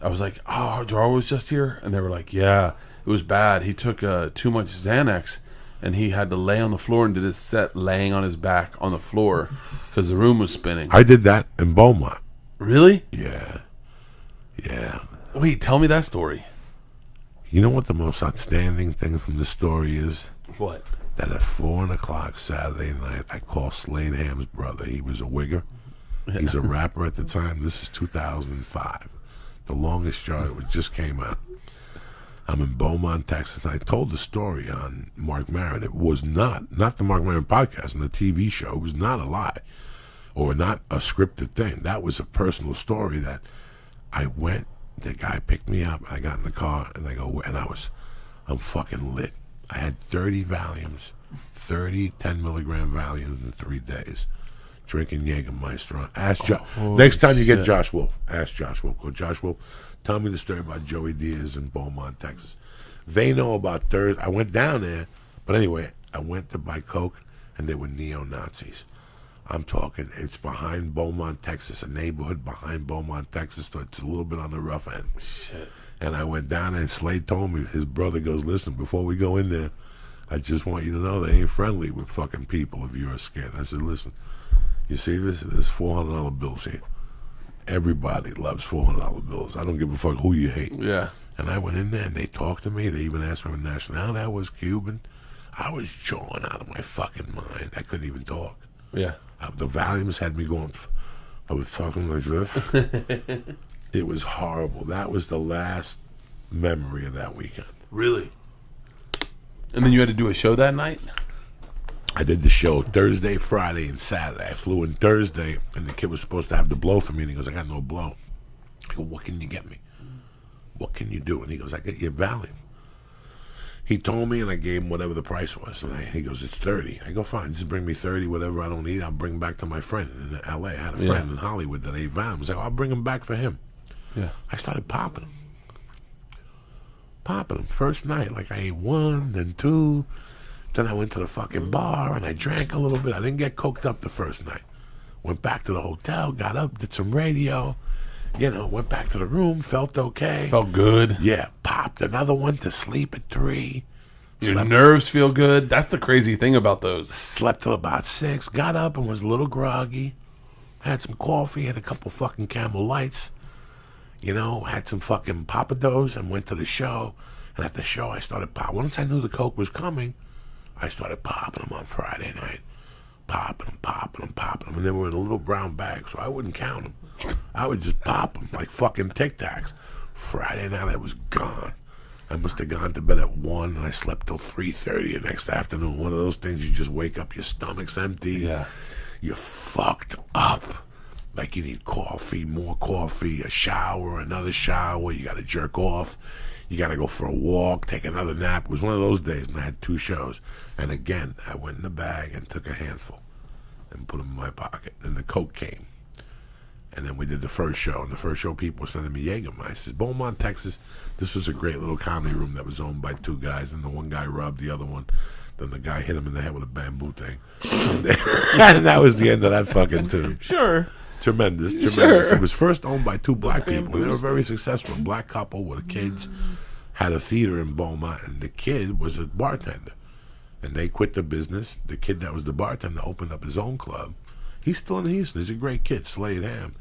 I was like, oh, Jar was just here? And they were like, yeah, it was bad. He took too much Xanax, and he had to lay on the floor and did his set laying on his back on the floor because the room was spinning. I did that in Beaumont. Really? Yeah. Yeah. Wait, tell me that story. You know what the most outstanding thing from the story is? What? That at 4:00 Saturday night, I called Slade Ham's brother. He was a wigger. He's a rapper at the time. This is 2005. The Longest Yard, which just came out. I'm in Beaumont, Texas. And I told the story on Mark Maron. It was not the Mark Maron podcast and the TV show. It was not a lie or not a scripted thing. That was a personal story that I went. The guy picked me up. I got in the car and I go, and I'm fucking lit. I had 30 Valiums, 30 10 milligram Valiums in 3 days. Drinking Jägermeister. Next time you get Josh Wolf, ask Josh Wolf. Go, Josh Wolf, tell me the story about Joey Diaz in Beaumont, Texas. They know about Thursday. I went down there, but anyway, I went to buy Coke, and they were neo-Nazis. I'm talking, it's behind Beaumont, Texas, a neighborhood behind Beaumont, Texas, so it's a little bit on the rough end. Shit. And I went down there, and Slade told me, his brother goes, listen, before we go in there, I just want you to know they ain't friendly with fucking people if you're scared. I said, listen, you see this? There's $400 bills here. Everybody loves $400 bills. I don't give a fuck who you hate. Yeah. And I went in there, and they talked to me. They even asked me what nationality I was, Cuban. I was jawing out of my fucking mind. I couldn't even talk. Yeah. The Valiums had me going, I was talking like this. It was horrible. That was the last memory of that weekend. Really? And then you had to do a show that night? I did the show Thursday, Friday, and Saturday. I flew in Thursday, and the kid was supposed to have the blow for me, and he goes, I got no blow. I go, what can you get me? What can you do? And he goes, I get you Valium. He told me, and I gave him whatever the price was. And he goes, it's 30. I go, fine, just bring me 30, whatever I don't need, I'll bring back to my friend in L.A. I had a friend in Hollywood that ate Valium. I was like, I'll bring him back for him. Yeah. I started popping them. First night, like I ate 1, then 2. Then I went to the fucking bar, and I drank a little bit. I didn't get coked up the first night. Went back to the hotel, got up, did some radio. Went back to the room, felt okay. Felt good. Yeah, popped another one to sleep at 3. Your nerves feel good. That's the crazy thing about those. Slept till about 6. Got up and was a little groggy. Had some coffee, had a couple fucking Camel Lights. Had some fucking Papados and went to the show. And at the show, I started popping. Once I knew the coke was coming, I started popping them on Friday night. Popping them. And they were in a little brown bag, so I wouldn't count them. I would just pop them like fucking Tic Tacs. Friday night, I was gone. I must have gone to bed at 1, and I slept till 3:30 the next afternoon. One of those things you just wake up, your stomach's empty. Yeah. You're fucked up. Like you need coffee, more coffee, a shower, another shower. You got to jerk off. You got to go for a walk, take another nap. It was one of those days, and I had 2 shows. And again, I went in the bag and took a handful and put them in my pocket. And the coke came. And then we did the first show. And the first show, people were sending me Jägermeisters. Beaumont, Texas, this was a great little comedy room that was owned by 2 guys. And the one guy robbed the other one. Then the guy hit him in the head with a bamboo thing. And that was the end of that fucking tune. Sure. Tremendous. Sure. It was first owned by 2 black people. And they were very successful. A black couple with kids had a theater in Beaumont. And the kid was a bartender. And they quit the business. The kid that was the bartender opened up his own club. He's still in Houston. He's a great kid, Slade Ham.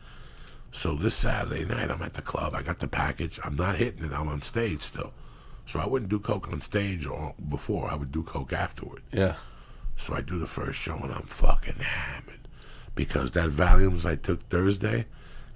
So this Saturday night, I'm at the club. I got the package. I'm not hitting it. I'm on stage still. So I wouldn't do coke on stage or before. I would do coke afterward. Yeah. So I do the first show, and I'm fucking hammered. Because that Valiums I took Thursday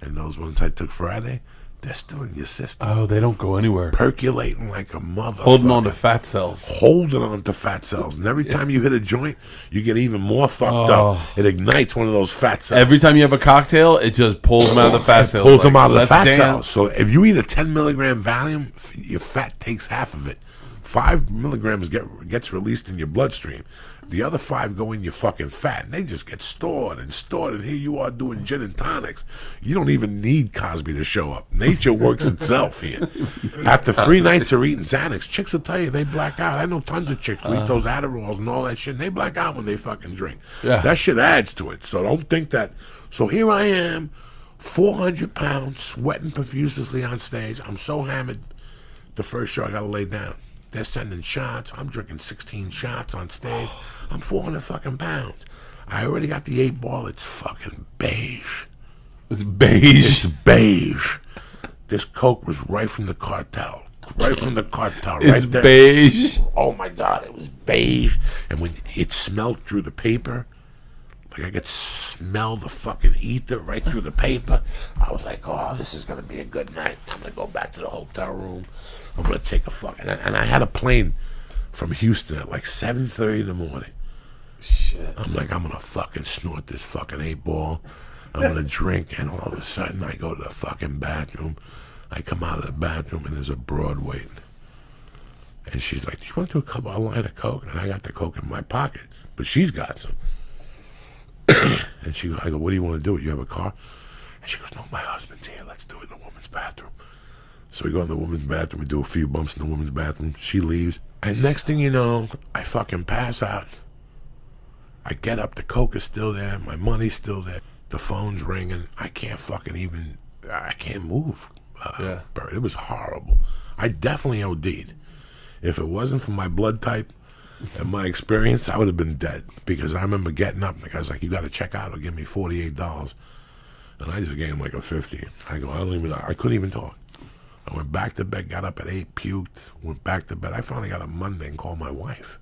and those ones I took Friday, they're still in your system. Oh, they don't go anywhere. Percolating like a motherfucker. Holding on to fat cells. Holding on to fat cells. And every time you hit a joint, you get even more fucked up. It ignites one of those fat cells. Every time you have a cocktail, it just pulls them out of the fat cells. Pulls them out of the fat cells. So if you eat a 10 milligram Valium, your fat takes half of it. 5 milligrams gets released in your bloodstream. The other 5 go in your fucking fat, and they just get stored. And here you are doing gin and tonics. You don't even need Cosby to show up. Nature works itself here. After 3 nights of eating Xanax, chicks will tell you they black out. I know tons of chicks who eat those Adderalls and all that shit, and they black out when they fucking drink. Yeah. That shit adds to it. So don't think that. So here I am, 400 pounds, sweating profusely on stage. I'm so hammered. The first show I gotta lay down. They're sending shots. I'm drinking 16 shots on stage. I'm 400 fucking pounds. I already got the 8-ball. It's fucking beige. It's beige. It's beige. This Coke was right from the cartel. Right from the cartel. It's right there. beige. Oh my God, it was beige. And when it smelled through the paper, like I could smell the fucking ether right through the paper. I was like, oh, this is going to be a good night. I'm going to go back to the hotel room. I'm going to take a fucking... And I had a plane from Houston at like 7:30 in the morning. Shit. I'm like, I'm going to fucking snort this fucking 8-ball. I'm going to drink. And all of a sudden, I go to the fucking bathroom. I come out of the bathroom, and there's a broad waiting. And she's like, do you want to do a line of Coke? And I got the Coke in my pocket. But she's got some. And I go, what do you want to do? You have a car? And she goes, no, my husband's here. Let's do it in the woman's bathroom. So we go in the woman's bathroom. We do a few bumps in the woman's bathroom. She leaves. And next thing you know, I fucking pass out. I get up. The Coke is still there. My money's still there. The phone's ringing. I can't move. Bert, it was horrible. I definitely OD'd. If it wasn't for my blood type and my experience, I would have been dead. Because I remember getting up. And the guy's like, you got to check out or give me $48. And I just gave him like a 50. I go, I couldn't even talk. I went back to bed, got up at 8, puked, went back to bed. I finally got up Monday and called my wife.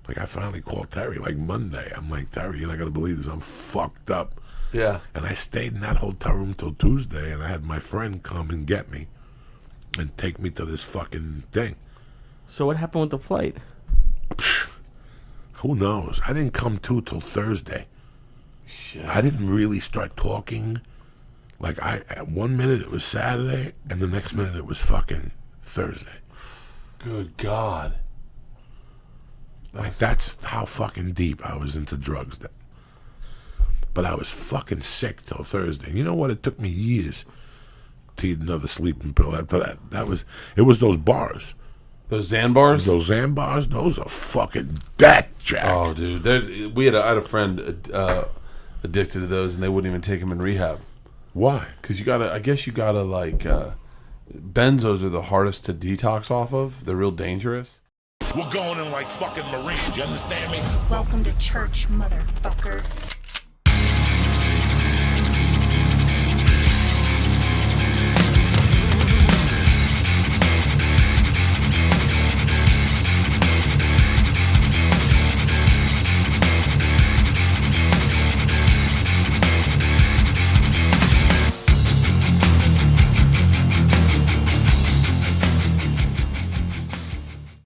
Like, I finally called Terry, like, Monday. I'm like, Terry, you're not going to believe this. I'm fucked up. Yeah. And I stayed in that hotel room till Tuesday, and I had my friend come and get me and take me to this fucking thing. So what happened with the flight? Who knows? I didn't come to till Thursday. Shit. I didn't really start talking. Like, at 1 minute it was Saturday, and the next minute it was fucking Thursday. Good God. Like, that's how fucking deep I was into drugs then. But I was fucking sick till Thursday. And you know what? It took me years to eat another sleeping pill after that. It was those bars. Those Xan bars? Those Xan bars, those are fucking death, Jack. Oh, dude. I had a friend addicted to those, and they wouldn't even take him in rehab. Why? Because I guess you gotta, like, benzos are the hardest to detox off of. They're real dangerous. We're going in like fucking Marines, you understand me? Welcome to church, motherfucker.